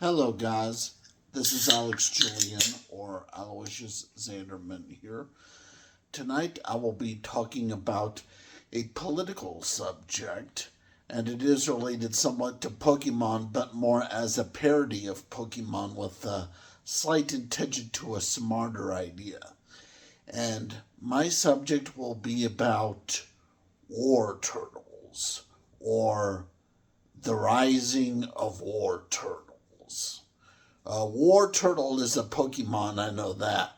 Hello, guys. This is Alex Julian, or Aloysius Zanderman here. Tonight I will be talking about a political subject, and it is related somewhat to Pokemon, but more as a parody of Pokemon with a slight intention to a smarter idea. And my subject will be about war turtles, or the rising of war turtles. War Turtle is a Pokemon, I know that,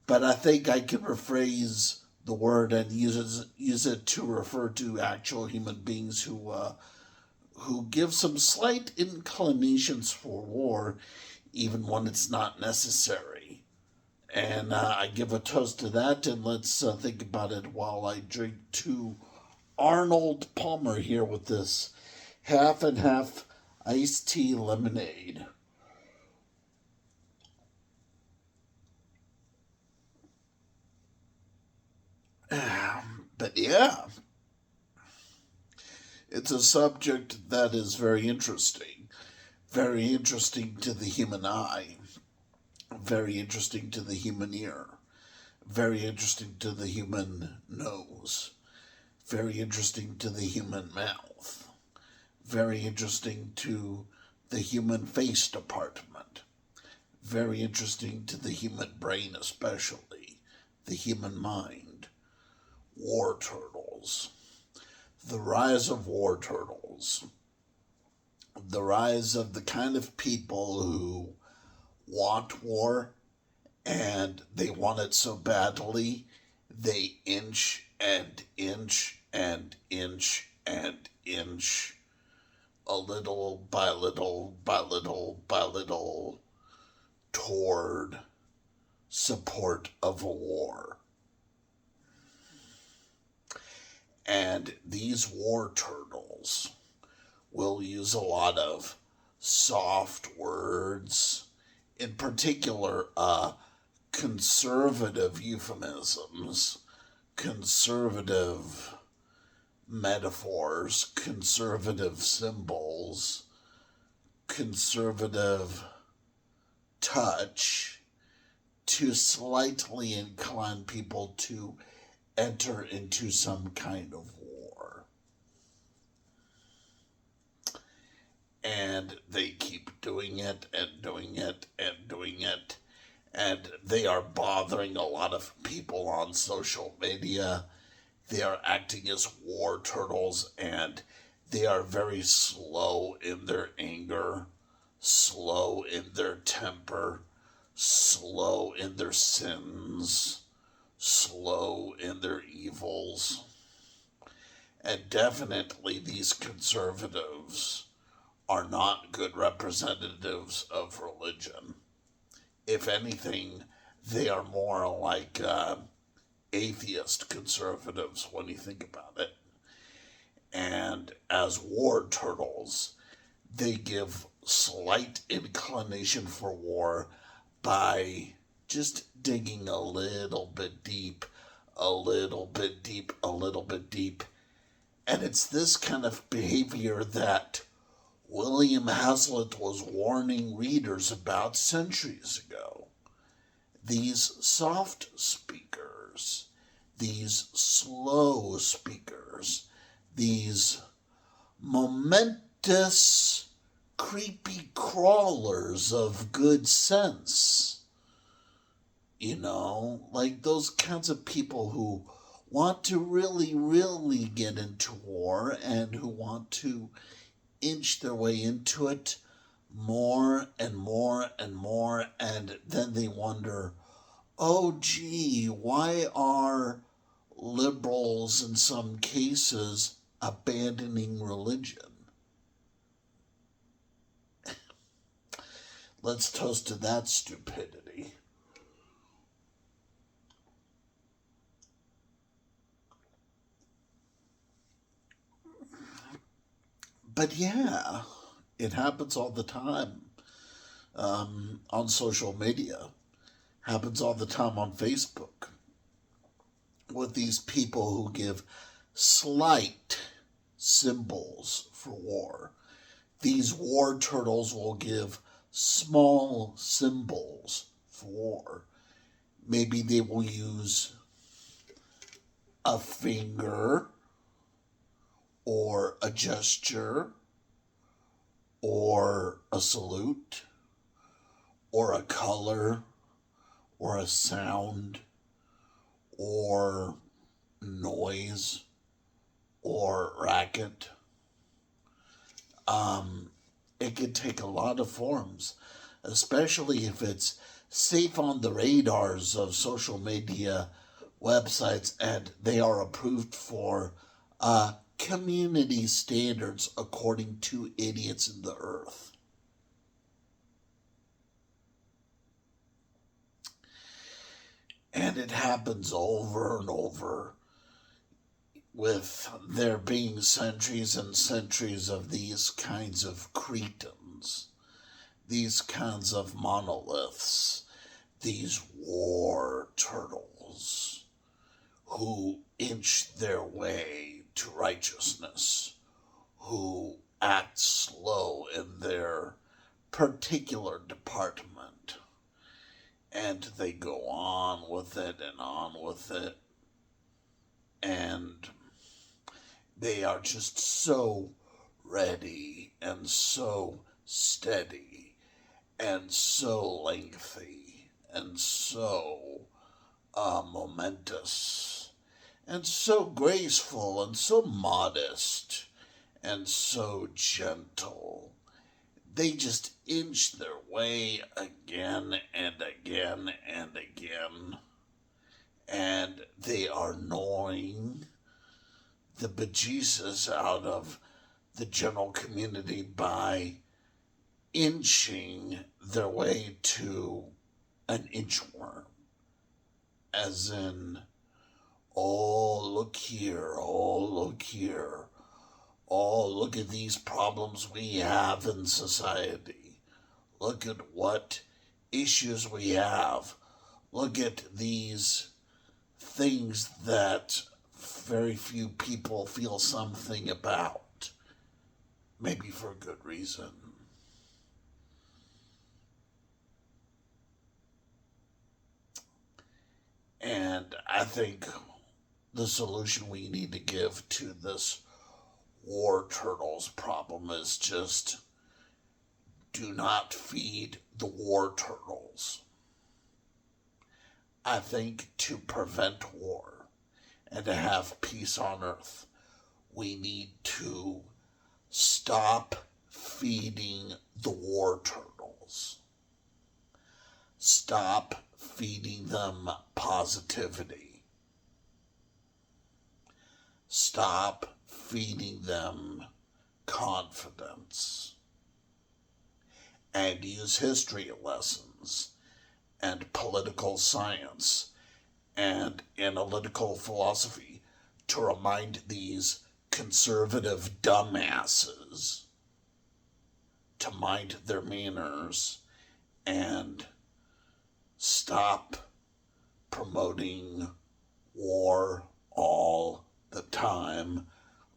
but I think I can rephrase the word and use it to refer to actual human beings who give some slight inclinations for war, even when it's not necessary. And I give a toast to that, and let's think about it while I drink to Arnold Palmer here with this half and half iced tea lemonade. But yeah, it's a subject that is very interesting to the human eye, very interesting to the human ear, very interesting to the human nose, very interesting to the human mouth, very interesting to the human face department, very interesting to the human brain, especially the human mind. War turtles. The rise of war turtles. The rise of the kind of people who want war and they want it so badly they inch and inch and inch and inch a little by little by little by little toward support of a war. And these war turtles will use a lot of soft words, in particular, conservative euphemisms, conservative metaphors, conservative symbols, conservative touch to slightly incline people to enter into some kind of war. And they keep doing it and doing it and doing it. And they are bothering a lot of people on social media. They are acting as war turtles and they are very slow in their anger, slow in their temper, slow in their sins, slow in their evils. And definitely these conservatives are not good representatives of religion. If anything, they are more like atheist conservatives when you think about it. And as war turtles, they give slight inclination for war by just digging a little bit deep, a little bit deep, a little bit deep. And it's this kind of behavior that William Hazlitt was warning readers about centuries ago. These soft speakers, these slow speakers, these momentous, creepy crawlers of good sense. Like those kinds of people who want to really, really get into war and who want to inch their way into it more and more and more, and then they wonder, oh, gee, why are liberals in some cases abandoning religion? Let's toast to that stupidity. But yeah, it happens all the time on social media. Happens all the time on Facebook with these people who give slight symbols for war. These war turtles will give small symbols for war. Maybe they will use a finger or a gesture or a salute or a color or a sound or noise or racket. It can take a lot of forms, especially if it's safe on the radars of social media websites and they are approved for community standards according to Idiots in the Earth. And it happens over and over, with there being centuries and centuries of these kinds of cretins, these kinds of monoliths, these war turtles who inch their way to righteousness, who act slow in their particular department. And they go on with it and on with it. And they are just so ready and so steady and so lengthy and so momentous and so graceful and so modest and so gentle. They just inch their way again and again and again. And they are gnawing the bejesus out of the general community by inching their way to an inchworm. As in, oh, look here, oh, look here. Oh, look at these problems we have in society. Look at what issues we have. Look at these things that very few people feel something about. Maybe for good reason. And I think the solution we need to give to this war turtles problem is just do not feed the war turtles. I think to prevent war and to have peace on earth, we need to stop feeding the war turtles. Stop feeding them positivity. Stop feeding them confidence. And use history lessons and political science and analytical philosophy to remind these conservative dumbasses to mind their manners and stop promoting war all the time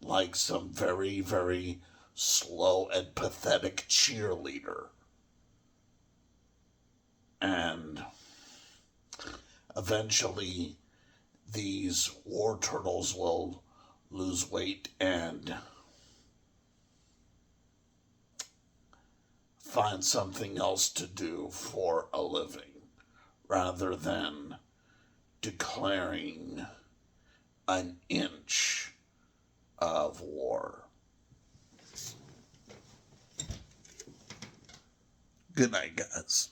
like some very, very slow and pathetic cheerleader. And eventually these war turtles will lose weight and find something else to do for a living rather than declaring an inch of war. Good night, guys.